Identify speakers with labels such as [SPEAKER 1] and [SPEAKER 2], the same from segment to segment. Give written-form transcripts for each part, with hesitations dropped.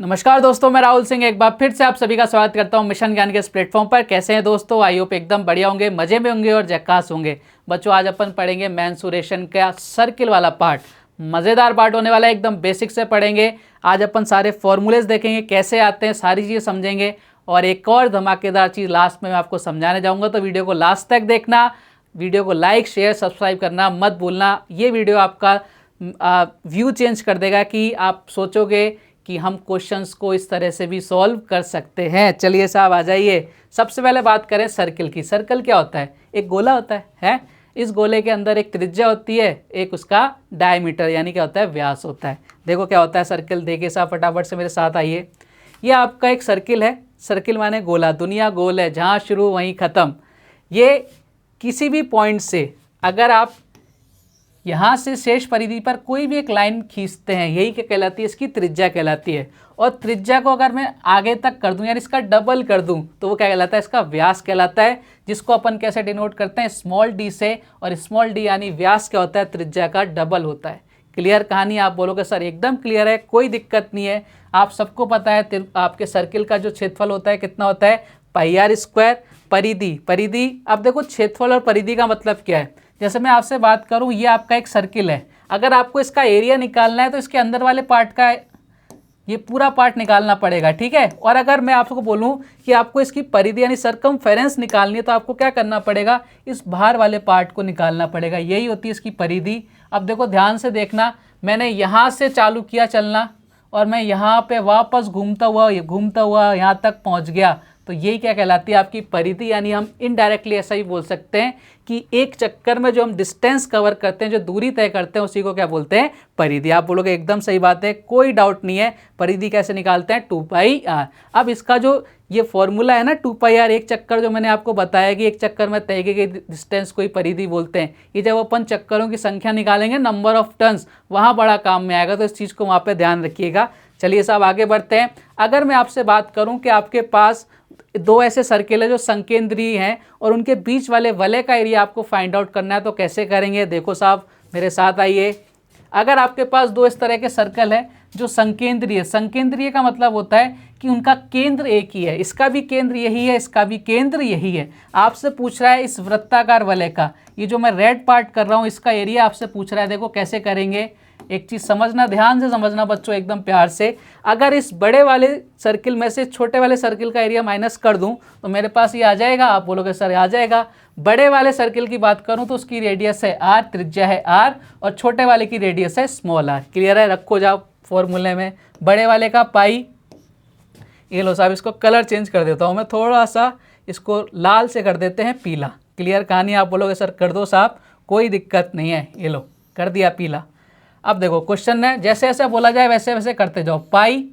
[SPEAKER 1] नमस्कार दोस्तों, मैं राहुल सिंह एक बार फिर से आप सभी का स्वागत करता हूं मिशन ज्ञान के इस प्लेटफॉर्म पर। कैसे हैं दोस्तों? आई होप एकदम बढ़िया होंगे, मजे में होंगे और झक्कास होंगे। बच्चों, आज अपन पढ़ेंगे मेंसुरेशन का सर्किल वाला पार्ट। मज़ेदार पार्ट होने वाला है, एकदम बेसिक से पढ़ेंगे। आज अपन सारे फॉर्मूलेज देखेंगे, कैसे आते हैं, सारी चीज़ें समझेंगे। और एक और धमाकेदार चीज़ लास्ट में मैं आपको समझाने जाऊँगा, तो वीडियो को लास्ट तक देखना। वीडियो को लाइक शेयर सब्सक्राइब करना मत भूलना। ये वीडियो आपका व्यू चेंज कर देगा कि आप सोचोगे कि हम क्वेश्चंस को इस तरह से भी सॉल्व कर सकते हैं। चलिए साहब, आ जाइए। सबसे पहले बात करें सर्किल की। सर्कल क्या होता है? एक गोला होता है? इस गोले के अंदर एक त्रिज्या होती है, एक उसका डायमीटर यानी क्या होता है, व्यास होता है। देखो क्या होता है सर्किल, देखिए साहब फटाफट से मेरे साथ आइए। ये आपका एक सर्किल है। सर्किल माने गोला, दुनिया गोल है, जहाँ शुरू वहीं ख़त्म। ये किसी भी पॉइंट से अगर आप यहाँ से शेष परिधि पर कोई भी एक लाइन खींचते हैं, यही क्या कहलाती है, इसकी त्रिज्या कहलाती है। और त्रिज्या को अगर मैं आगे तक कर दूं यानी इसका डबल कर दूं तो वो क्या कहलाता है, इसका व्यास कहलाता है। जिसको अपन कैसे डिनोट करते हैं, स्मॉल डी से। और स्मॉल डी यानी व्यास क्या होता है, त्रिज्या का डबल होता है। क्लियर कहानी? आप बोलोगे सर एकदम क्लियर है, कोई दिक्कत नहीं है। आप सबको पता है आपके सर्किल का जो क्षेत्रफल होता है कितना होता है, पाई आर स्क्वायर। परिधि अब देखो, क्षेत्रफल और परिधि का मतलब क्या है। जैसे मैं आपसे बात करूं, ये आपका एक सर्किल है। अगर आपको इसका एरिया निकालना है तो इसके अंदर वाले पार्ट का ये पूरा पार्ट निकालना पड़ेगा, ठीक है। और अगर मैं आपको बोलूं कि आपको इसकी परिधि यानी सरकमफेरेंस निकालनी है तो आपको क्या करना पड़ेगा, इस बाहर वाले पार्ट को निकालना पड़ेगा। यही होती है इसकी परिधि। अब देखो ध्यान से देखना, मैंने यहाँ से चालू किया चलना और मैं यहाँ पे वापस घूमता हुआ यहाँ तक पहुँच गया, तो यही क्या कहलाती है, आपकी परिधि। यानी हम इनडायरेक्टली ऐसा ही बोल सकते हैं कि एक चक्कर में जो हम डिस्टेंस कवर करते हैं, जो दूरी तय करते हैं, उसी को क्या बोलते हैं, परिधि। आप बोलोगे एकदम सही बात है, कोई डाउट नहीं है। परिधि कैसे निकालते हैं, 2πr। अब इसका जो ये फॉर्मूला है ना 2πr, एक चक्कर जो मैंने आपको बताया कि एक चक्कर में तय की गई डिस्टेंस को ही परिधि बोलते हैं। ये जब अपन चक्करों की संख्या निकालेंगे, नंबर ऑफ टर्न्स, वहाँ बड़ा काम में आएगा, तो इस चीज़ को वहाँ पर ध्यान रखिएगा। चलिए साहब आगे बढ़ते हैं। अगर मैं आपसे बात करूँ कि आपके पास दो ऐसे सर्किल है जो संकेंद्रीय हैं और उनके बीच वाले वलय का एरिया आपको फाइंड आउट करना है, तो कैसे करेंगे? देखो साहब मेरे साथ आइए। अगर आपके पास दो इस तरह के सर्कल है जो संकेंद्रीय, संकेंद्रीय का मतलब होता है कि उनका केंद्र एक ही है। इसका भी केंद्र यही है, इसका भी केंद्र यही है। आपसे पूछ रहा है इस वृत्ताकार वलय का, ये जो मैं रेड पार्ट कर रहा हूँ, इसका एरिया आपसे पूछ रहा है। देखो कैसे करेंगे, एक चीज़ समझना, ध्यान से समझना बच्चों, एकदम प्यार से। अगर इस बड़े वाले सर्किल में से छोटे वाले सर्किल का एरिया माइनस कर दूं तो मेरे पास ये आ जाएगा। आप बोलोगे सर आ जाएगा। बड़े वाले सर्किल की बात करूं तो उसकी रेडियस है r, त्रिज्या है r, और छोटे वाले की रेडियस है स्मॉल r। क्लियर है? रखो जाओ फॉर्मूले में। बड़े वाले का पाई, ये लो साहब, इसको कलर चेंज कर देता हूँ मैं, थोड़ा सा इसको लाल से कर देते हैं पीला। क्लियर कहानी? आप बोलोगे सर कर दो साहब, कोई दिक्कत नहीं है। ये लो कर दिया पीला। अब देखो क्वेश्चन है, जैसे जैसे बोला जाए वैसे वैसे करते जाओ। पाई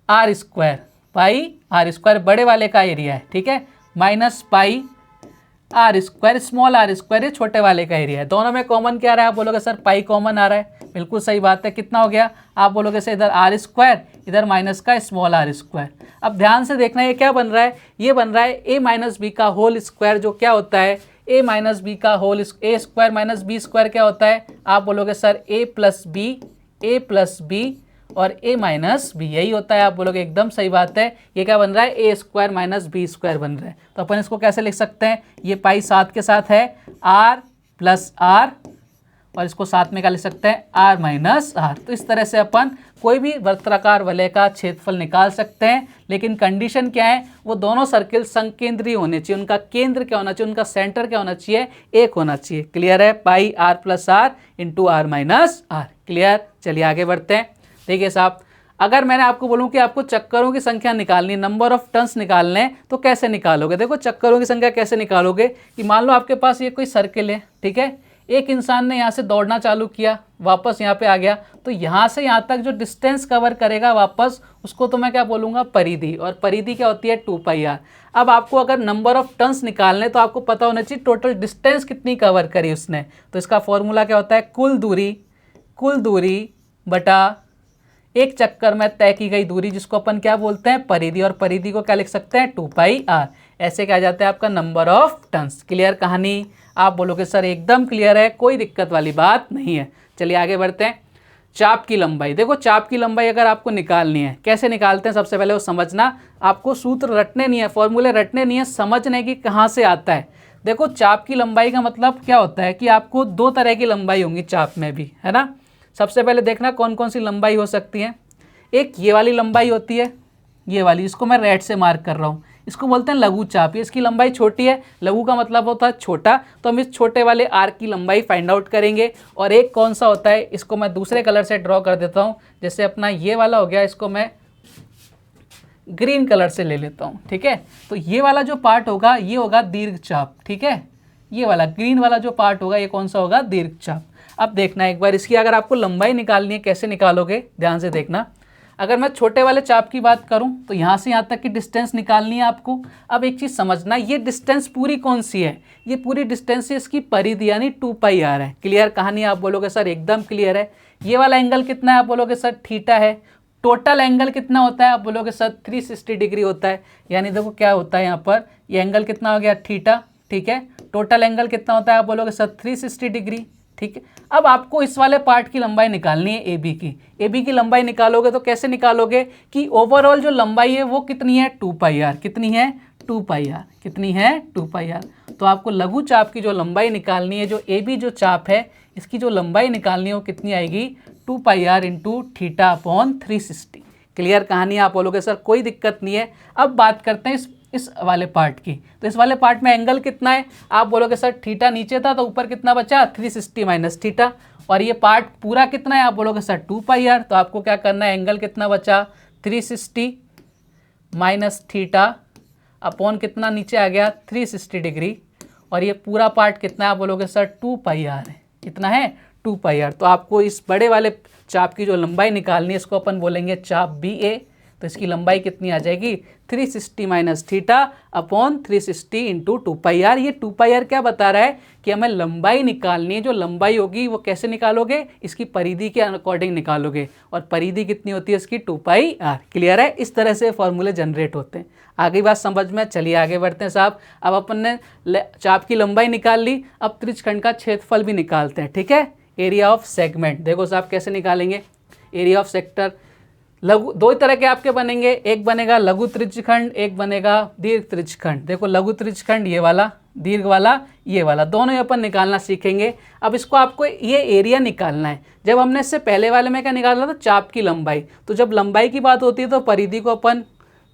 [SPEAKER 1] आर स्क्वायर बड़े वाले का एरिया है, ठीक है, minus pi are square small R square ये छोटे वाले का एरिया है। दोनों में कॉमन क्या आ रहा है? आप बोलोगे सर पाई कॉमन आ रहा है। बिल्कुल सही बात है। कितना हो गया? आप बोलोगे सर इधर आर स्क्वायर, इधर माइनस का स्मॉल आर स्क्वायर। अब ध्यान से देखना, ये क्या बन रहा है, ये बन रहा है ए माइनस बी का होल स्क्वायर, जो क्या होता है ए माइनस बी का होल, ए स्क्वायर माइनस बी स्क्वायर क्या होता है? आप बोलोगे सर ए प्लस बी और ए माइनस बी, यही होता है। आप बोलोगे एकदम सही बात है। ये क्या बन रहा है? ए स्क्वायर माइनस बी स्क्वायर बन रहा है। तो अपन इसको कैसे लिख सकते हैं? ये पाई साथ के साथ है आर प्लस आर, और इसको साथ में क्या लिख सकते हैं, आर माइनस आर। तो इस तरह से अपन कोई भी वृत्ताकार वलय का क्षेत्रफल निकाल सकते हैं। लेकिन कंडीशन क्या है, वो दोनों सर्किल संकेंद्रीय होने चाहिए। उनका केंद्र क्या होना चाहिए, उनका सेंटर क्या होना चाहिए, एक होना चाहिए। क्लियर है? Pi r plus r into r minus r. Clear? चलिए आगे बढ़ते हैं। देखिए साहब, अगर मैंने आपको बोलूं कि आपको चक्करों की संख्या निकालनी, नंबर ऑफ टर्न्स निकालने, तो कैसे निकालोगे? देखो चक्करों की संख्या कैसे निकालोगे कि मान लो आपके पास ये कोई सर्किल है, ठीक है, एक इंसान ने यहाँ से दौड़ना चालू किया, वापस यहाँ पे आ गया, तो यहाँ से यहाँ तक जो डिस्टेंस कवर करेगा वापस, उसको तो मैं क्या बोलूँगा, परिधि। और परिधि क्या होती है, 2πr। अब आपको अगर नंबर ऑफ टर्न्स निकालने तो आपको पता होना चाहिए टोटल डिस्टेंस कितनी कवर करी उसने। तो इसका फॉर्मूला क्या होता है, कुल दूरी बटा एक चक्कर में तय की गई दूरी, जिसको अपन क्या बोलते हैं, परिधि। और परिधि को क्या लिख सकते हैं, 2πr। ऐसे क्या जाता है आपका नंबर ऑफ टर्न्स। क्लियर कहानी? आप बोलोगे सर एकदम क्लियर है, कोई दिक्कत वाली बात नहीं है। चलिए आगे बढ़ते हैं। चाप की लंबाई। देखो चाप की लंबाई अगर आपको निकालनी है, कैसे निकालते हैं सबसे पहले वो समझना। आपको सूत्र रटने नहीं है, फॉर्मूले रटने नहीं है, समझने की कहाँ से आता है। देखो चाप की लंबाई का मतलब क्या होता है कि आपको दो तरह की लंबाई होंगी चाप में भी, है ना। सबसे पहले देखना कौन कौन सी लंबाई हो सकती है। एक ये वाली लंबाई होती है, ये वाली, इसको मैं रेड से मार्क कर रहा हूँ, इसको बोलते हैं लघु चाप। इसकी लंबाई छोटी है, लघु का मतलब होता है छोटा, तो हम इस छोटे वाले आर्क की लंबाई फाइंड आउट करेंगे। और एक कौन सा होता है, इसको मैं दूसरे कलर से ड्रॉ कर देता हूँ, जैसे अपना ये वाला हो गया, इसको मैं ग्रीन कलर से ले लेता हूँ, ठीक है। तो ये वाला जो पार्ट होगा ये होगा दीर्घ चाप, ठीक है। ये वाला ग्रीन वाला जो पार्ट होगा ये कौन सा होगा, दीर्घ चाप। अब देखना एक बार, इसकी अगर आपको लंबाई निकालनी है कैसे निकालोगे, ध्यान से देखना। अगर मैं छोटे वाले चाप की बात करूं तो यहाँ से यहाँ तक की डिस्टेंस निकालनी है आपको। अब एक चीज़ समझना, ये डिस्टेंस पूरी कौन सी है, ये पूरी डिस्टेंस है इसकी परिधि यानी 2πr है। क्लियर कहानी, आप बोलोगे सर एकदम क्लियर है। ये वाला एंगल कितना है, आप बोलोगे सर थीटा है। टोटल एंगल कितना होता है, आप बोलोगे सर 360 डिग्री होता है। यानी देखो क्या होता है यहाँ पर, ये एंगल कितना हो गया, थीटा, ठीक है। टोटल एंगल कितना होता है, आप बोलोगे सर 360 डिग्री, ठीक है। अब आपको इस वाले पार्ट की लंबाई निकालनी है, ए बी की। ए बी की लंबाई निकालोगे तो कैसे निकालोगे कि ओवरऑल जो लंबाई है वो कितनी है, 2πr। कितनी है, 2πr। कितनी है, 2πr। तो आपको लघु चाप की जो लंबाई निकालनी है, जो ए बी जो चाप है इसकी जो लंबाई निकालनी है वो कितनी आएगी, 2πr into theta upon 360। Clear कहानी, आप बोलोगे सर कोई दिक्कत नहीं है। अब बात करते हैं इस वाले पार्ट की। तो इस वाले पार्ट में एंगल कितना है, आप बोलोगे सर थीटा नीचे था तो ऊपर कितना बचा, 360 माइनस थीटा। और ये पार्ट पूरा कितना है, आप बोलोगे सर 2πr। तो आपको क्या करना है, एंगल कितना बचा, 360 माइनस थीटा अपॉन कितना नीचे आ गया, 360 डिग्री। और ये पूरा पार्ट कितना है, आप बोलोगे सर 2πr है। कितना है, 2πr। तो आपको इस बड़े वाले चाप की जो लंबाई निकालनी है इसको अपन बोलेंगे चाप बी ए। तो इसकी लंबाई कितनी आ जाएगी, 360 minus theta upon 360 into 2πr। ये 2πr क्या बता रहा है कि हमें लंबाई निकालनी है। जो लंबाई होगी वो कैसे निकालोगे, इसकी परिधि के अकॉर्डिंग निकालोगे। और परिधि कितनी होती है इसकी, 2πr। क्लियर है, इस तरह से फॉर्मूले जनरेट होते हैं। आगे बात समझ में, चलिए आगे बढ़ते हैं साहब। अब अपन ने चाप की लंबाई निकाल ली, अब त्रिज्यखंड का क्षेत्रफल भी निकालते हैं, ठीक है। एरिया ऑफ सेगमेंट देखो साहब कैसे निकालेंगे। एरिया ऑफ सेक्टर लघु, दो तरह के आपके बनेंगे, एक बनेगा लघु त्रिज्यखंड, एक बनेगा दीर्घ त्रिज्यखंड। देखो लघु त्रिज्यखंड ये वाला, दीर्घ वाला ये वाला, दोनों ही अपन निकालना सीखेंगे। अब इसको आपको ये एरिया निकालना है। जब हमने इससे पहले वाले में क्या निकाला था, चाप की लंबाई। तो जब लंबाई की बात होती है तो परिधि को अपन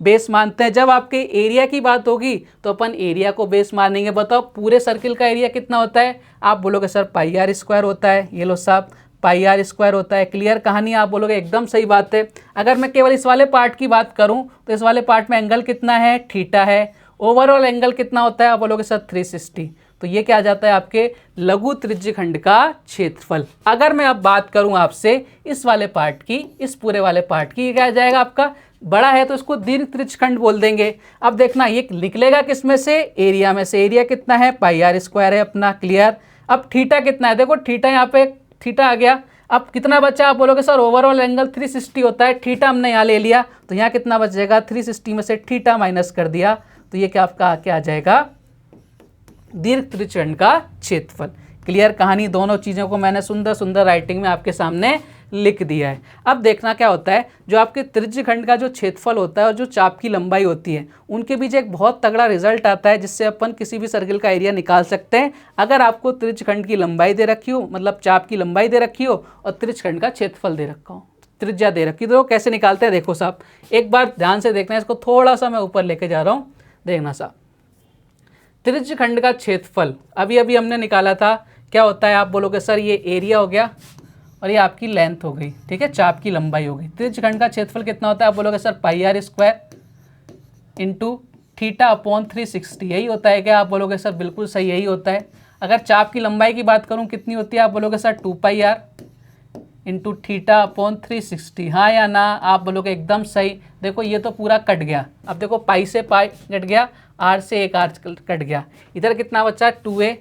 [SPEAKER 1] बेस मानते हैं। जब आपके एरिया की बात होगी तो अपन एरिया को बेस मानेंगे। बताओ पूरे सर्किल का एरिया कितना होता है, आप बोलोगे सर πr² होता है। ये लो साहब πr² होता है। क्लियर कहानी, आप बोलोगे एकदम सही बात है। अगर मैं केवल इस वाले पार्ट की बात करूं तो इस वाले पार्ट में एंगल कितना है, थीटा है। ओवरऑल एंगल कितना होता है, आप बोलोगे सर 360। तो ये क्या आ जाता है आपके लघु त्रिज्यखंड का क्षेत्रफल। अगर मैं अब बात करूं आपसे इस वाले पार्ट की, इस पूरे वाले पार्ट की, ये क्या आ जाएगा आपका, बड़ा है तो इसको दीर्घ त्रिज्यखंड बोल देंगे। अब देखना ये निकलेगा किस में से, एरिया में से। एरिया कितना है, πr² है अपना। क्लियर, अब थीटा कितना है, देखो थीटा यहाँ पे थीटा आ गया। अब कितना बचा, आप बोलोगे सर ओवरऑल एंगल 360 होता है, थीटा हमने यहाँ ले लिया तो यहाँ कितना बचेगा, 360 में से थीटा माइनस कर दिया तो ये क्या आपका क्या आ जाएगा, दीर्घ त्रिज्यखंड का क्षेत्रफल। क्लियर कहानी, दोनों चीज़ों को मैंने सुंदर सुंदर राइटिंग में आपके सामने लिख दिया है। अब देखना क्या होता है, जो आपके त्रिज्यखंड का जो क्षेत्रफल होता है और जो चाप की लंबाई होती है उनके बीच एक बहुत तगड़ा रिजल्ट आता है जिससे अपन किसी भी सर्किल का एरिया निकाल सकते हैं। अगर आपको त्रिज्यखंड की लंबाई दे रखी हो, मतलब चाप की लंबाई दे रखी हो और त्रिज्यखंड का क्षेत्रफल दे रखा हो, त्रिज्या दे रखी, तो कैसे निकालते हैं देखो साहब। एक बार ध्यान से देखना है, इसको थोड़ा सा मैं ऊपर लेके जा रहा हूँ, देखना साहब। त्रिज्यखंड का क्षेत्रफल अभी अभी हमने निकाला था, क्या होता है, आप बोलोगे सर ये एरिया हो गया और ये आपकी लेंथ हो गई, ठीक है, चाप की लंबाई हो गई। त्रिज्यखंड का क्षेत्रफल कितना होता है, आप बोलोगे sir πr² into theta upon 360। यही होता है क्या, आप बोलोगे सर बिल्कुल सही यही होता है। अगर चाप की लंबाई की बात करूं कितनी होती है, आप बोलोगे sir 2πr into theta upon 360। हाँ या ना, आप बोलोगे एकदम सही। देखो ये तो पूरा कट गया, अब देखो पाई से पाई कट गया, r से एक r कट गया, इधर कितना बचा 2a,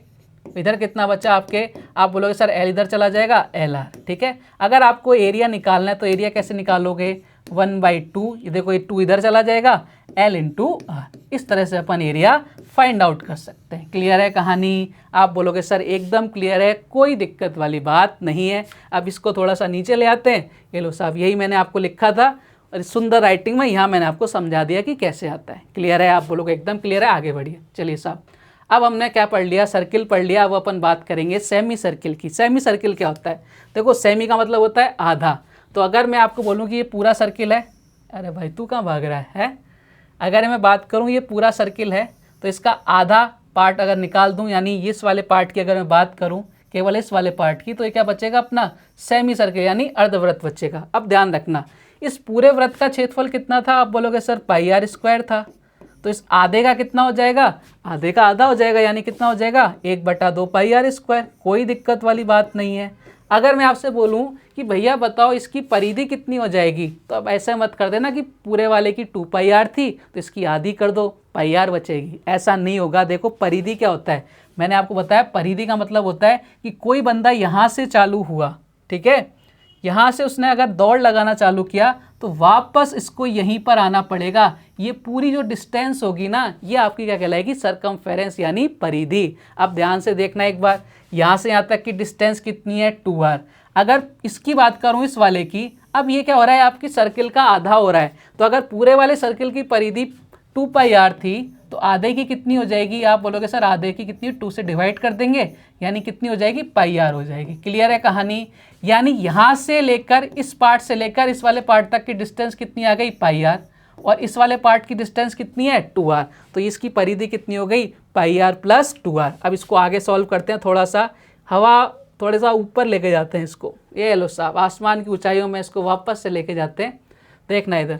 [SPEAKER 1] इधर कितना बचा आपके, आप बोलोगे सर l इधर चला जाएगा lr, ठीक है। अगर आपको एरिया निकालना है तो एरिया कैसे निकालोगे, 1/2, ये देखो ये 2 इधर चला जाएगा, l इंटू r। इस तरह से अपन एरिया फाइंड आउट कर सकते हैं। क्लियर है कहानी? आप बोलोगे सर एकदम क्लियर है, कोई दिक्कत वाली बात नहीं है। अब इसको थोड़ा सा नीचे ले आते हैं। ये लो साहब, यही मैंने आपको लिखा था और सुंदर राइटिंग में यहाँ मैंने आपको समझा दिया कि कैसे आता है। क्लियर है? आप बोलोगे एकदम क्लियर है, आगे बढ़िए। चलिए साहब, अब हमने क्या पढ़ लिया? सर्किल पढ़ लिया। अब अपन बात करेंगे सेमी सर्किल की। सेमी सर्किल क्या होता है? देखो, सेमी का मतलब होता है आधा। तो अगर मैं आपको बोलूँ कि ये पूरा सर्किल है, अरे भाई तू कहाँ भाग रहा है? अगर मैं बात करूँ ये पूरा सर्किल है, तो इसका आधा पार्ट अगर निकाल दूँ, यानी इस वाले पार्ट की अगर मैं बात करूँ, केवल इस वाले पार्ट की, तो ये क्या बचेगा? अपना सेमी सर्किल यानी अर्धवृत्त बचेगा। अब ध्यान रखना, इस पूरे वृत्त का क्षेत्रफल कितना था? आप बोलोगे सर पाई आर स्क्वायर था। तो इस आधे का कितना हो जाएगा? आधे का आधा हो जाएगा, यानी कितना हो जाएगा? 1/2 पाई आर स्क्वायर। कोई दिक्कत वाली बात नहीं है। अगर मैं आपसे बोलूं कि भैया बताओ इसकी परिधि कितनी हो जाएगी, तो अब ऐसा मत कर देना कि पूरे वाले की 2 पाई आर थी तो इसकी आधी कर दो, पाई आर बचेगी। ऐसा नहीं होगा। देखो, परिधि क्या होता है, मैंने आपको बताया। परिधि का मतलब होता है कि कोई बंदा यहाँ से चालू हुआ, ठीक है, यहाँ से उसने अगर दौड़ लगाना चालू किया तो वापस इसको यहीं पर आना पड़ेगा। ये पूरी जो डिस्टेंस होगी ना, ये आपकी क्या कहलाएगी? सरकमफेरेंस यानी परिधि। अब ध्यान से देखना एक बार, यहाँ से यहाँ तक की डिस्टेंस कितनी है? 2r। अगर इसकी बात करूँ इस वाले की, अब ये क्या हो रहा है? आपकी सर्किल का आधा हो रहा है। तो अगर पूरे वाले सर्किल की परिधि 2 पाई आर थी, तो आधे की कितनी हो जाएगी? आप बोलोगे सर आधे की कितनी? 2 से डिवाइड कर देंगे, यानी कितनी हो जाएगी? पाई आर हो जाएगी। क्लियर है कहानी? यानी यहाँ से लेकर इस पार्ट से लेकर इस वाले पार्ट तक की डिस्टेंस कितनी आ गई? पाई आर। और इस वाले पार्ट की डिस्टेंस कितनी है? 2r। तो इसकी परिधि कितनी हो गई? पाई आर प्लस 2r। अब इसको आगे सॉल्व करते हैं। थोड़ा सा हवा थोड़ा सा ऊपर लेके जाते हैं इसको। ये लो साहब, आसमान की ऊंचाइयों में इसको वापस से लेके जाते हैं। देखना इधर,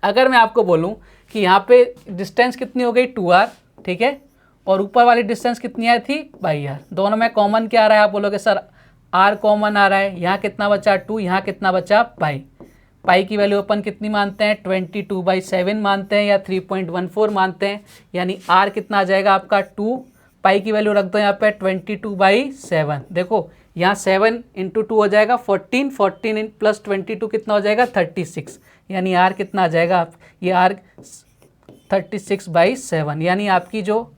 [SPEAKER 1] अगर मैं आपको बोलूं कि यहाँ पे डिस्टेंस कितनी हो गई? 2r, ठीक है, और ऊपर वाली डिस्टेंस कितनी आई थी? पाई आर। दोनों में कॉमन क्या आ रहा है? आप बोलोगे सर r कॉमन आ रहा है। यहाँ कितना बचा? 2, यहाँ कितना बचा? पाई। पाई की वैल्यू अपन कितनी मानते हैं? 22/7 मानते हैं या 3.14 मानते हैं, यानी r कितना आ जाएगा आपका? 2। पाई की वैल्यू रख दो यहाँ पे 22/7। देखो यहाँ 7 × 2 हो जाएगा 14, 14 प्लस 22 कितना हो जाएगा? 36, यानी r कितना आ जाएगा? आप ये r 36/7, यानी आपकी जो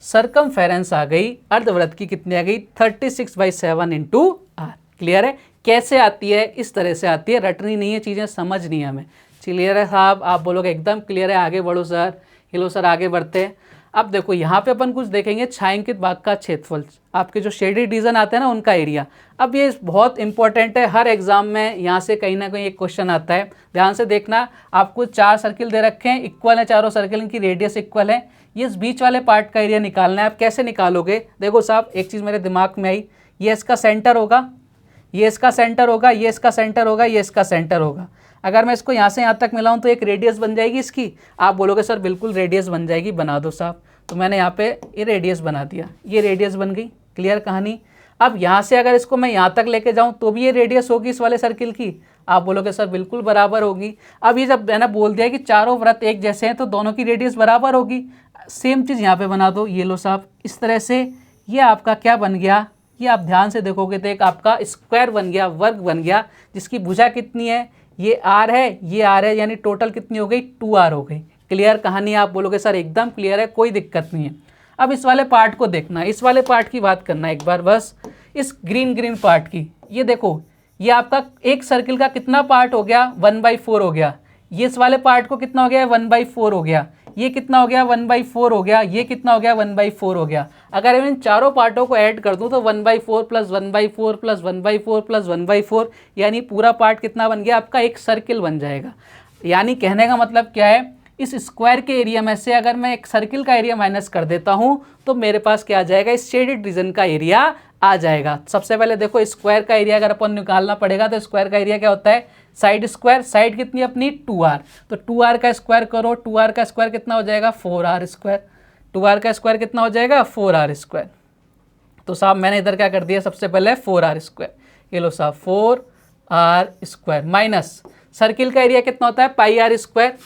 [SPEAKER 1] सरकमफेरेंस आ गई अर्धवृत्त की कितनी आ गई? 36/7 × r। क्लियर है? कैसे आती है? इस तरह से आती है, रटनी नहीं है, चीज़ें समझनी है हमें। क्लियर है साहब? आप बोलोगे एकदम क्लियर है, आगे बढ़ो सर। हेलो सर, आगे बढ़ते हैं। अब देखो यहाँ पे अपन कुछ देखेंगे, छायांकित भाग का क्षेत्रफल, आपके जो शेडेड रीजन आते हैं ना उनका एरिया। अब ये बहुत इंपॉर्टेंट है, हर एग्जाम में यहाँ से कहीं ना कहीं एक क्वेश्चन आता है। ध्यान से देखना, आपको 4 सर्किल दे रखे हैं, इक्वल है चारों सर्किल, इनकी रेडियस इक्वल है। ये इस बीच वाले पार्ट का एरिया निकालना है। आप कैसे निकालोगे? देखो साहब, एक चीज़ मेरे दिमाग में आई, ये इसका सेंटर होगा, ये इसका सेंटर होगा, ये इसका सेंटर होगा, ये इसका सेंटर होगा। अगर मैं इसको यहाँ से यहाँ तक मिलाऊँ तो एक रेडियस बन जाएगी इसकी। आप बोलोगे सर बिल्कुल रेडियस बन जाएगी, बना दो साहब। तो मैंने यहाँ पे ये रेडियस बना दिया, ये रेडियस बन गई। क्लियर कहानी? अब यहाँ से अगर इसको मैं यहाँ तक लेके जाऊँ तो भी ये रेडियस होगी इस वाले सर्किल की। आप बोलोगे सर बिल्कुल बराबर होगी। अब ये जब मैंने बोल दिया कि चारों वृत्त एक जैसे हैं तो दोनों की रेडियस बराबर होगी। सेम चीज़ यहाँ पे बना दो, ये लो साहब, इस तरह से ये आपका क्या बन गया? ये आप ध्यान से देखोगे तो एक आपका स्क्वायर बन गया, वर्ग बन गया, जिसकी भुजा कितनी है? ये r है, ये r है, यानी टोटल कितनी हो गई? 2r हो गई। क्लियर कहानी? आप बोलोगे सर एकदम क्लियर है, कोई दिक्कत नहीं है। अब इस वाले पार्ट को देखना, इस वाले पार्ट की बात करना एक बार बस, इस ग्रीन पार्ट की। ये देखो, ये आपका एक सर्किल का कितना पार्ट हो गया? 1/4 हो गया। ये इस वाले पार्ट को कितना हो गया? 1/4 हो गया। ये कितना हो गया? 1/4 हो गया। ये कितना हो गया? 1/4 हो गया। अगर मैं इन चारों पार्टों को ऐड कर दूं तो 1/4 प्लस 1/4 प्लस 1/4 प्लस 1/4, यानी पूरा पार्ट कितना बन गया? आपका एक सर्किल बन जाएगा। यानी कहने का मतलब क्या है? इस स्क्वायर के एरिया में से अगर मैं एक सर्किल का एरिया माइनस कर देता हूं तो मेरे पास क्या आ जाएगा? इस शेडेड रीजन का एरिया आ जाएगा। सबसे पहले देखो, स्क्वायर का एरिया अगर अपन निकालना पड़ेगा तो स्क्वायर का एरिया क्या होता है? Side square. साइड कितनी अपनी? 2r। तो 2r का स्क्वायर करो, 2r का स्क्वायर कितना हो जाएगा? 4r square. 2r का स्क्वायर कितना हो जाएगा? 4r square. तो साहब मैंने इधर क्या कर दिया? सबसे पहले 4r स्क्वायर। ये लो साहब, 4r स्क्वायर माइनस सर्किल का एरिया कितना होता है? Pi are square,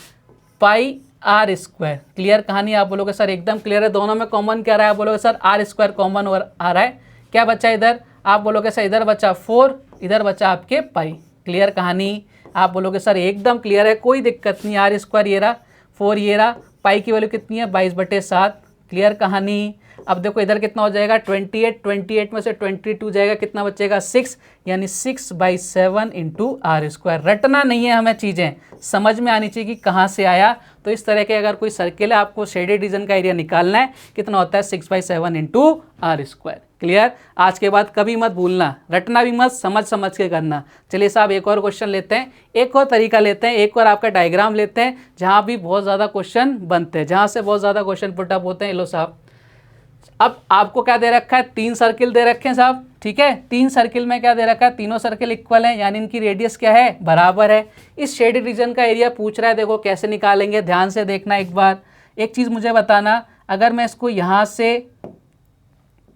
[SPEAKER 1] pi are square. Clear कहानी? आप बोलोगे सर एकदम क्लियर है। दोनों में कॉमन क्या रहा है? आप बोलोगे सर आर स्क्वायर कॉमन और आ रहा है। क्या बचा इधर? आप बोलोगे सर इधर बचा 4, इधर बचा आपके पाई। क्लियर कहानी? आप बोलोगे सर एकदम क्लियर है, कोई दिक्कत नहीं। आर स्क्वायर ये रहा, 4 ये रहा, पाई की वैल्यू कितनी है? 22/7। क्लियर कहानी। अब देखो इधर कितना हो जाएगा 28, 28 में से 22 जाएगा, कितना बचेगा 6, यानी 6/7 इंटू आर स्क्वायर। रटना नहीं है हमें, चीज़ें समझ में आनी चाहिए कि कहाँ से आया। तो इस तरह के अगर कोई सर्किल है, आपको शेडेड रीजन का एरिया निकालना है, कितना होता है 6/7 इंटू आर स्क्वायर। क्लियर। आज के बाद कभी मत भूलना, रटना भी मत, समझ समझ के करना। चलिए साहब एक और क्वेश्चन लेते हैं, एक और तरीका लेते हैं, एक और आपका डायग्राम लेते हैं जहाँ भी बहुत ज़्यादा क्वेश्चन बनते हैं, जहाँ से बहुत ज़्यादा क्वेश्चन पुटअप होते हैं। लो साहब, अब आपको क्या दे रखा है, 3 सर्किल दे रखे हैं साहब, ठीक है। 3 सर्किल में क्या दे रखा है, तीनों सर्किल इक्वल हैं, यानी इनकी रेडियस क्या है, बराबर है। इस शेडेड रीजन का एरिया पूछ रहा है, देखो कैसे निकालेंगे, ध्यान से देखना एक बार। एक चीज़ मुझे बताना, अगर मैं इसको यहाँ से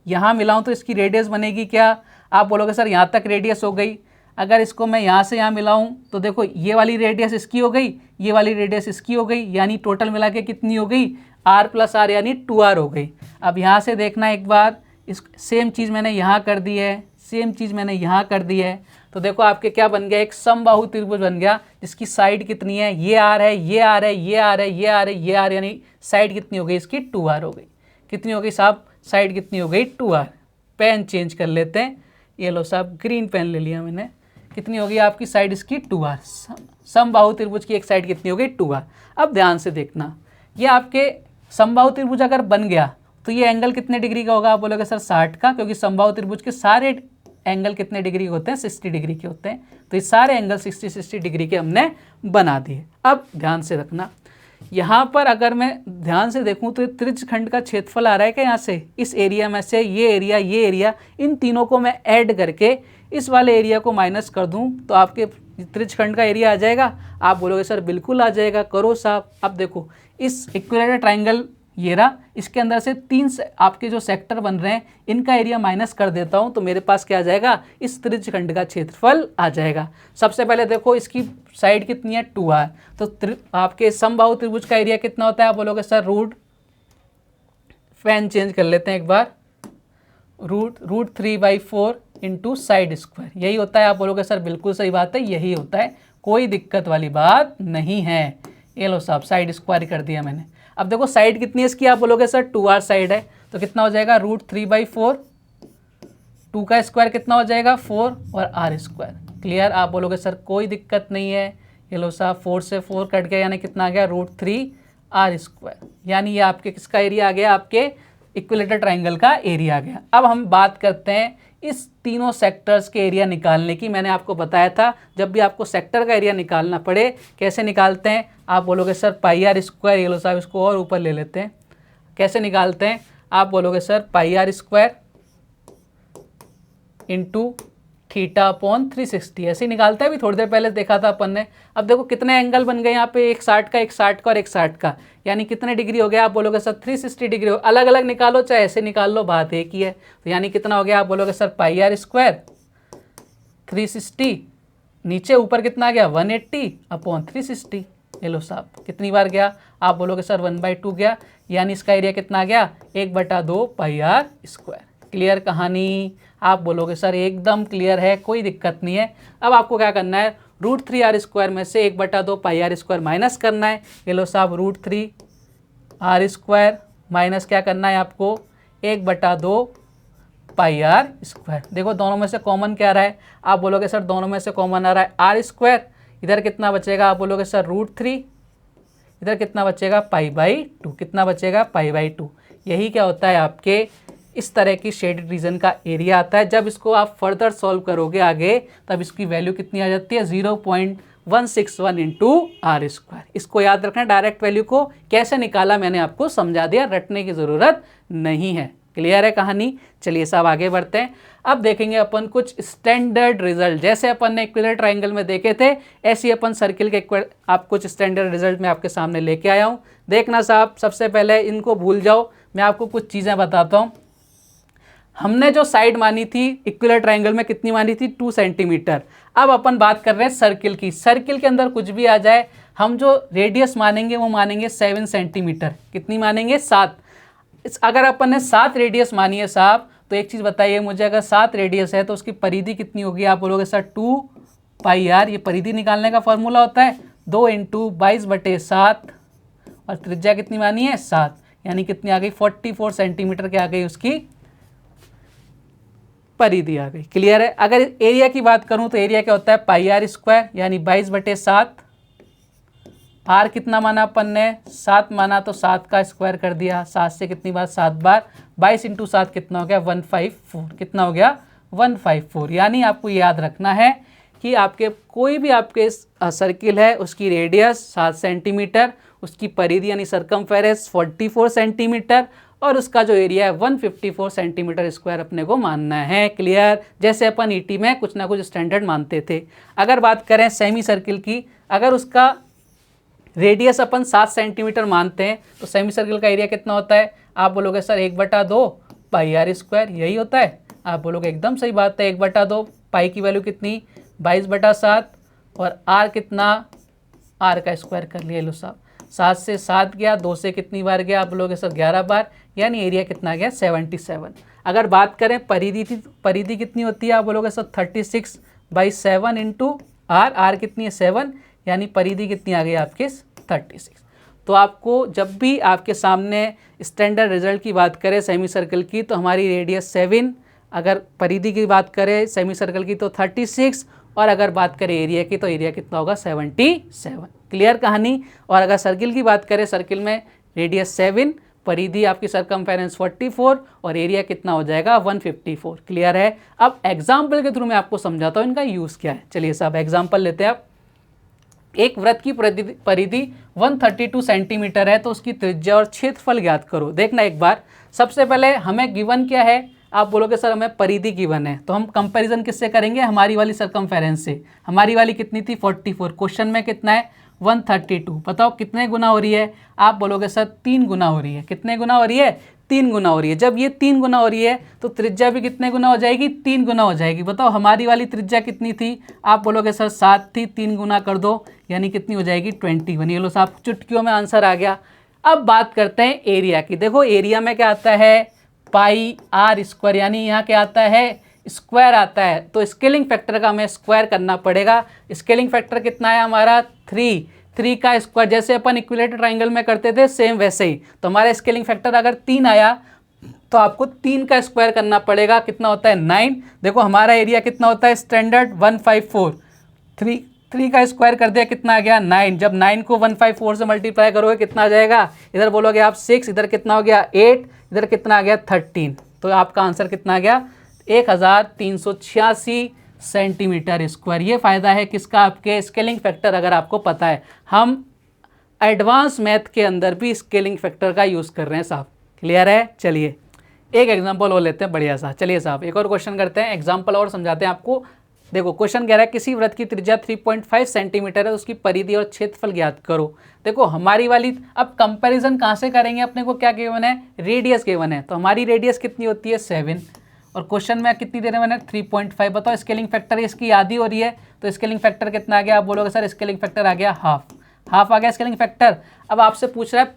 [SPEAKER 1] यहाँ मिलाऊं तो इसकी रेडियस बनेगी क्या, आप बोलोगे सर यहाँ तक रेडियस हो गई। अगर इसको मैं यहाँ से यहाँ मिलाऊं तो देखो ये वाली रेडियस इसकी हो गई, ये वाली रेडियस इसकी हो गई, यानी टोटल मिला के कितनी हो गई, r + r यानी 2r हो गई। अब यहाँ से देखना एक बार, इस सेम चीज़ मैंने यहाँ कर दी है, सेम चीज़ मैंने यहाँ कर दी है, तो देखो आपके क्या बन गया, एक समबाहु त्रिभुज बन गया, जिसकी साइड कितनी है, ये r है, ये r है, ये r है, ये r है, ये r, यानी साइड कितनी हो गई इसकी 2r हो गई। कितनी हो गई साहब, साइड कितनी हो गई 2r। पेन चेंज कर लेते हैं, ये लो साहब ग्रीन पेन ले लिया मैंने। कितनी होगी आपकी साइड इसकी 2r। समबाहु त्रिभुज की एक साइड कितनी हो गई 2r। अब ध्यान से देखना, ये आपके समबाहु त्रिभुज अगर बन गया तो ये एंगल कितने डिग्री का होगा, आप बोलोगे सर 60 का, क्योंकि समबाहु त्रिभुज के सारे एंगल कितने डिग्री के होते हैं, 60 डिग्री के होते हैं। तो ये सारे एंगल 60 डिग्री के हमने बना दिए। अब ध्यान से रखना, यहाँ पर अगर मैं ध्यान से देखूँ तो त्रिज्यखंड का क्षेत्रफल आ रहा है क्या, यहाँ से इस एरिया में से ये एरिया, इन तीनों को मैं ऐड करके इस वाले एरिया को माइनस कर दूँ तो आपके त्रिज्यखंड का एरिया आ जाएगा। आप बोलोगे सर बिल्कुल आ जाएगा, करो साहब। अब देखो इस इक्विलेटरल ट्राइंगल ये रहा, इसके अंदर से 3 आपके जो सेक्टर बन रहे हैं इनका एरिया माइनस कर देता हूं तो मेरे पास क्या आ जाएगा, इस त्रिज्यखंड का क्षेत्रफल आ जाएगा। सबसे पहले देखो इसकी साइड कितनी है 2r, तो आपके समबाहु त्रिभुज का एरिया कितना होता है, आप बोलोगे सर रूट, फैन चेंज कर लेते हैं एक बार, रूट 3/4 इंटू साइड स्क्वायर, यही होता है। आप बोलोगे सर बिल्कुल सही बात है, यही होता है, कोई दिक्कत वाली बात नहीं है। ये लो साहब साइड स्क्वायर कर दिया मैंने। अब देखो साइड कितनी है इसकी, आप बोलोगे सर 2r साइड है, तो कितना हो जाएगा रूट 3/4, 2 का स्क्वायर कितना हो जाएगा 4 और r स्क्वायर। क्लियर। आप बोलोगे सर कोई दिक्कत नहीं है। ये लो साहब 4 से 4 कट गया, यानी कितना आ गया रूट 3r स्क्वायर, यानी ये आपके किसका एरिया आ गया, आपके इक्विलेटरल ट्राइंगल का एरिया आ गया। अब हम बात करते हैं इस तीनों सेक्टर्स के एरिया निकालने की। मैंने आपको बताया था जब भी आपको सेक्टर का एरिया निकालना पड़े कैसे निकालते हैं, आप बोलोगे सर πr स्क्वायर, ये लो साहब इसको और ऊपर ले लेते हैं, कैसे निकालते हैं, आप बोलोगे सर πr स्क्वायर इंटू θ/360, ऐसे ही निकालते हैं। अभी थोड़ी देर पहले देखा था अपन ने। अब देखो कितने एंगल बन गए यहाँ पे, एक 60 का, एक 60 का और एक 60 का, यानी कितने डिग्री हो गया, आप बोलोगे सर 360 डिग्री हो। अलग अलग निकालो चाहे ऐसे निकाल लो, बात एक ही है। तो यानी कितना हो गया, आप बोलोगे सर πr स्क्वायर 360, नीचे ऊपर कितना आ गया 180/360। ये लो साहब कितनी बार गया, आप बोलोगे सर 1/2 गया, यानी इसका एरिया कितना आ गया 1/2 πr स्क्वायर। क्लियर कहानी। आप बोलोगे सर एकदम क्लियर है, कोई दिक्कत नहीं है। अब आपको क्या करना है, रूट 3r स्क्वायर में से 1/2 πr स्क्वायर माइनस करना है। ये लो साहब रूट 3r स्क्वायर माइनस क्या करना है आपको 1/2 πr स्क्वायर। देखो दोनों में से कॉमन क्या आ रहा है, आप बोलोगे सर दोनों में से कॉमन आ रहा है r स्क्वायर, इधर कितना बचेगा, आप बोलोगे सर रूट 3, इधर कितना बचेगा π/2, कितना बचेगा π/2। यही क्या होता है आपके इस तरह की शेडेड रीजन का एरिया आता है। जब इसको आप फर्दर सॉल्व करोगे आगे, तब इसकी वैल्यू कितनी आ जाती है 0.161 इंटू आर स्क्वायर। इसको याद रखना, डायरेक्ट वैल्यू को कैसे निकाला मैंने आपको समझा दिया, रटने की ज़रूरत नहीं है। क्लियर है कहानी। चलिए साहब आगे बढ़ते हैं। अब देखेंगे अपन कुछ स्टैंडर्ड रिजल्ट, जैसे अपन ने इक्विलेटरल ट्राइंगल में देखे थे ऐसे अपन सर्किल के आप कुछ स्टैंडर्ड रिजल्ट में आपके सामने लेके आया हूँ। देखना साहब, सबसे पहले इनको भूल जाओ, मैं आपको कुछ चीज़ें बताता हूँ। हमने जो साइड मानी थी इक्विलेटरल ट्राइंगल में कितनी मानी थी 2 सेंटीमीटर। अब अपन बात कर रहे हैं सर्किल की। सर्किल के अंदर कुछ भी आ जाए, हम जो रेडियस मानेंगे वो मानेंगे 7 सेंटीमीटर। कितनी मानेंगे 7। अगर अपन ने 7 रेडियस मानी है साहब, तो एक चीज़ बताइए मुझे, अगर 7 रेडियस है तो उसकी परिधि कितनी होगी, आप बोलोगे सर 2 πr। ये परिधि निकालने का फॉर्मूला होता है 2 × 22/7 और त्रिज्या कितनी मानी है 7, यानी कितनी आ गई 44 सेंटीमीटर की आ गई उसकी परिधि आ गई। क्लियर है। अगर एरिया की बात करूं तो एरिया क्या होता है पाई आर स्क्वायर यानी 22/7। आर कितना माना अपन ने 7 माना तो 7 का स्क्वायर कर दिया, 7 से कितनी बार 7 बार 22 × 7 कितना हो गया 154। कितना हो गया 154। यानी आपको याद रखना है कि आपके कोई भी आपके सर्किल है उसकी रेडियस 7 सेंटीमीटर, उसकी परिधि यानी सरकमफेरेंस 44 सेंटीमीटर और उसका जो एरिया है 154 सेंटीमीटर स्क्वायर अपने को मानना है। क्लियर। जैसे अपन ईटी में कुछ ना कुछ स्टैंडर्ड मानते थे। अगर बात करें सेमी सर्किल की, अगर उसका रेडियस अपन 7 सेंटीमीटर मानते हैं तो सेमी सर्किल का एरिया कितना होता है? आप बोलोगे सर 1/2 पाई आर स्क्वायर, यही होता है। आप बोलोगे एकदम सही बात है, 1/2 पाई की वैल्यू कितनी 22/7 और आर कितना, आर का स्क्वायर कर लिया। लो साहब 7 से 7 गया, 2 से कितनी बार गया? आप बोलोगे सर 11 बार, यानी एरिया कितना गया 77। अगर बात करें परिधि कितनी होती है? आप बोलोगे सर 36/7 इंटू आर कितनी है 7, यानी परिधि कितनी आ गई आपके 36। तो आपको जब भी आपके सामने स्टैंडर्ड रिजल्ट की बात करें सेमी सर्कल की तो हमारी रेडियस 7, अगर परिधि की बात करें सेमी सर्कल की तो 36 और अगर बात करें एरिया की तो एरिया कितना होगा 77। क्लियर कहानी। और अगर सर्किल की बात करें, सर्किल में रेडियस 7, परिधि आपकी सरकमफेरेंस 44 और एरिया कितना हो जाएगा 154। क्लियर है। अब एग्जाम्पल के थ्रू मैं आपको समझाता हूँ इनका यूज़ क्या है। चलिए साहब एग्जाम्पल लेते हैं। आप एक वृत्त की परिधि 132 सेंटीमीटर है तो उसकी त्रिज्या और क्षेत्रफल ज्ञात करो। देखना एक बार, सबसे पहले हमें गिवन क्या है? आप बोलोगे सर हमें परिधि गिवन है, तो हम कंपैरिजन किससे करेंगे? हमारी वाली सरकमफेरेंस से। हमारी वाली कितनी थी 44, क्वेश्चन में कितना है 132। बताओ कितने गुना हो रही है? आप बोलोगे सर 3 गुना हो रही है। कितने गुना हो रही है? 3 गुना हो रही है। जब ये 3 गुना हो रही है तो त्रिज्या भी कितने गुना हो जाएगी? 3 गुना हो जाएगी। बताओ हमारी वाली त्रिज्या कितनी थी? आप बोलोगे सर 7 थी, 3 गुना कर दो यानी कितनी हो जाएगी 21। ये लो साहब चुटकियों में आंसर आ गया। अब बात करते हैं एरिया की। देखो एरिया में क्या आता है पाई आर स्क्वायर, यानी यहाँ क्या आता है स्क्वायर आता है। तो स्केलिंग फैक्टर का हमें स्क्वायर करना पड़ेगा। स्केलिंग फैक्टर कितना है हमारा 3 का स्क्वायर, जैसे अपन इक्विलेटरल ट्राइंगल में करते थे सेम वैसे ही। तो हमारा स्केलिंग फैक्टर अगर 3 आया तो आपको 3 का स्क्वायर करना पड़ेगा। कितना होता है 9। देखो हमारा एरिया कितना होता है स्टैंडर्ड 154, 3 का स्क्वायर कर दिया कितना आ गया 9। जब 9 को 154 से मल्टीप्लाई करोगे कितना आ जाएगा? इधर बोलोगे आप 6, इधर कितना हो गया 8, इधर कितना आ गया 13। तो आपका आंसर कितना आ गया 1386 सेंटीमीटर स्क्वायर। ये फ़ायदा है किसका? आपके स्केलिंग फैक्टर अगर आपको पता है। हम एडवांस मैथ के अंदर भी स्केलिंग फैक्टर का यूज़ कर रहे हैं साहब। क्लियर है। चलिए एक एग्जांपल और लेते हैं बढ़िया सा। चलिए साहब एक और क्वेश्चन करते हैं, एग्जांपल और समझाते हैं आपको। देखो क्वेश्चन कह रहा है किसी वृत्त की त्रिज्या 3.5 सेंटीमीटर है, उसकी परिधि और क्षेत्रफल ज्ञात करो। देखो हमारी वाली, अब कंपैरिजन कहाँ से करेंगे? अपने को क्या गिवन है? रेडियस गिवन है। तो हमारी रेडियस कितनी होती है 7 और क्वेश्चन में कितनी दे रहे हैं मैंने 3.5। बताओ स्केलिंग फैक्टर इसकी आधी हो रही है तो स्केलिंग फैक्टर कितना आ गया? आप बोलोगे सर स्केलिंग फैक्टर आ गया हाफ आ गया स्केलिंग फैक्टर। अब आपसे पूछ रहा है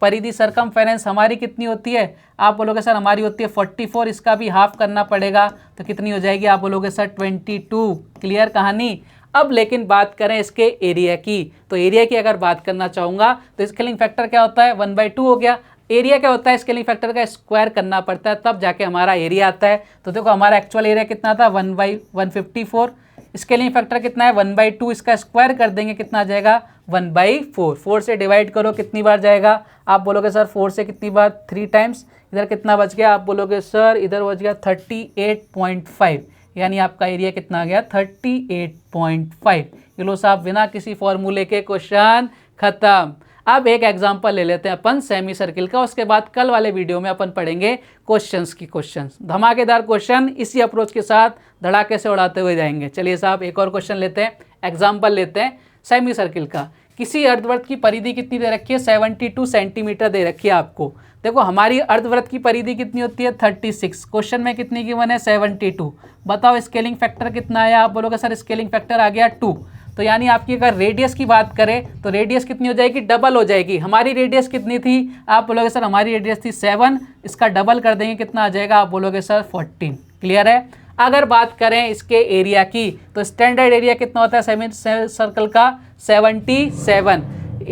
[SPEAKER 1] परिधि सरकमफेरेंस हमारी कितनी होती है? आप बोलोगे सर हमारी होती है 44, इसका भी हाफ करना पड़ेगा तो कितनी हो जाएगी? आप बोलोगे सर 22। क्लियर कहानी। अब लेकिन बात करें इसके एरिया की, तो एरिया की अगर बात करना चाहूँगा तो स्केलिंग फैक्टर क्या होता है 1/2 हो गया। एरिया क्या होता है? स्केलिंग फैक्टर का स्क्वायर करना पड़ता है तब जाके हमारा एरिया आता है। तो देखो हमारा एक्चुअल एरिया कितना था 1/154, स्केलिंग फैक्टर कितना है 1/2, इसका स्क्वायर कर देंगे कितना आ जाएगा 1/4। 4 से डिवाइड करो कितनी बार जाएगा? आप बोलोगे सर 4 से कितनी बार 3 टाइम्स। इधर कितना बच गया? आप बोलोगे सर इधर बच गया 38.5, यानी आपका एरिया कितना आ गया 38.5। ये लो साहब बिना किसी फॉर्मूले के क्वेश्चन खत्म। अब एक एग्जांपल ले लेते हैं अपन सेमी सर्किल का, उसके बाद कल वाले वीडियो में अपन पढ़ेंगे क्वेश्चंस धमाकेदार क्वेश्चन इसी अप्रोच के साथ धड़ाके से उड़ाते हुए जाएंगे। चलिए साहब एक और क्वेश्चन लेते हैं, एग्जांपल लेते हैं सेमी सर्किल का। किसी अर्धवृत्त की परिधि कितनी दे रखी है 72 सेंटीमीटर दे रखी है आपको। देखो हमारी अर्धवृत्त की परिधि कितनी होती है 36, क्वेश्चन में कितनी गिवन है 72। बताओ स्केलिंग फैक्टर कितना आया? आप बोलोगे सर स्केलिंग फैक्टर आ गया 2। तो यानी आपकी अगर रेडियस की बात करें तो रेडियस कितनी हो जाएगी? डबल हो जाएगी। हमारी रेडियस कितनी थी? आप बोलोगे सर हमारी रेडियस थी 7, इसका डबल कर देंगे कितना आ जाएगा? आप बोलोगे सर 14। क्लियर है। अगर बात करें इसके एरिया की तो स्टैंडर्ड एरिया कितना होता है सेमी सर्कल का 77।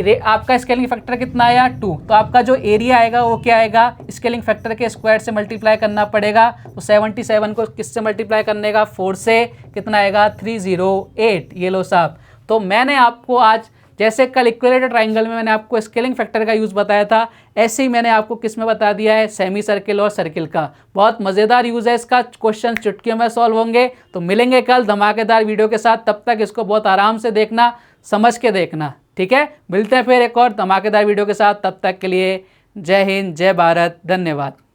[SPEAKER 1] आपका स्केलिंग फैक्टर कितना आया 2, तो आपका जो एरिया आएगा वो क्या आएगा, स्केलिंग फैक्टर के स्क्वायर से मल्टीप्लाई करना पड़ेगा। तो 77 को किससे मल्टीप्लाई करने का, 4 से, कितना आएगा 308। ये लो साहब। तो मैंने आपको आज जैसे कल इक्विलेटरल ट्राइंगल में मैंने आपको स्केलिंग फैक्टर का यूज़ बताया था, ऐसे ही मैंने आपको किस में बता दिया है, सेमी सर्किल और सर्किल का। बहुत मज़ेदार यूज़ है इसका, क्वेश्चन चुटकियों में सॉल्व होंगे। तो मिलेंगे कल धमाकेदार वीडियो के साथ, तब तक इसको बहुत आराम से देखना, समझ के देखना, ठीक है। मिलते हैं फिर एक और धमाकेदार वीडियो के साथ, तब तक के लिए जय हिंद, जय भारत, धन्यवाद।